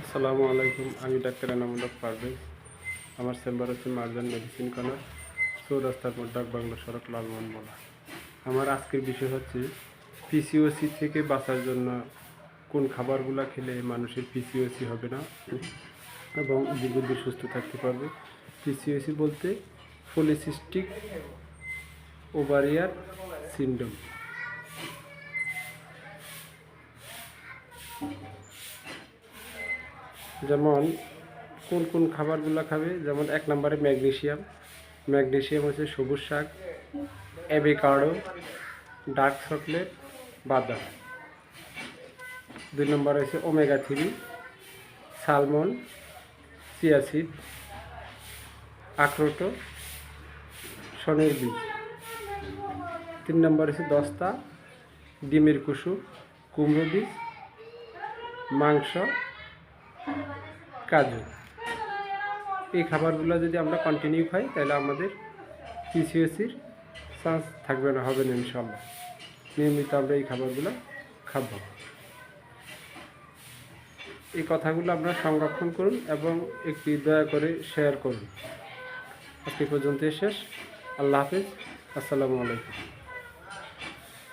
আসসালামু আলাইকুম। আমি ডাক্তার এনামুল্লাহ পারভেজ। আমার চেম্বার হচ্ছে মার্জান মেডিসিন কর্নার, চৌরাস্তার মোড়, ডাক বাংলা সড়ক, লালমোহনমোলা। আমার আজকের বিষয় হচ্ছে পিসিওসি থেকে বাঁচার জন্য কোন খাবারগুলো খেলে মানুষের পিসিওসি হবে না এবং দীর্ঘদিন সুস্থ থাকতে পারবে। পিসিওসি বলতে পলিসিস্টিক ওভারিয়ান সিনড্রোম। যেমন কোন কোন খাবারগুলো খাবে, যেমন 1 নম্বরে ম্যাগনেসিয়াম হচ্ছে সবুজ শাক, অ্যাভোকাডো, ডার্ক চকলেট, বাদাম। 2 নম্বরে হচ্ছে ওমেগা 3, সালমন, চিয়া সিড, আখরোট, শনের বীজ। 3 নম্বরে হচ্ছে দস্তা, ডিমের কুসুম, কুমড়ো বীজ, মাংস, কাজু। এই খাবারগুলো যদি আমরা কন্টিনিউ খাই তাহলে আমাদের পিসিওসির চান্স থাকবে না, হবে না ইনশাল্লাহ। নিয়মিত আমরা এই খাবারগুলো খাবো। এই কথাগুলো আপনারা সংরক্ষণ করুন এবং একটি দয়া করে শেয়ার করুন। আজকে পর্যন্ত শেষ। আল্লাহ হাফেজ। আসসালামু আলাইকুম।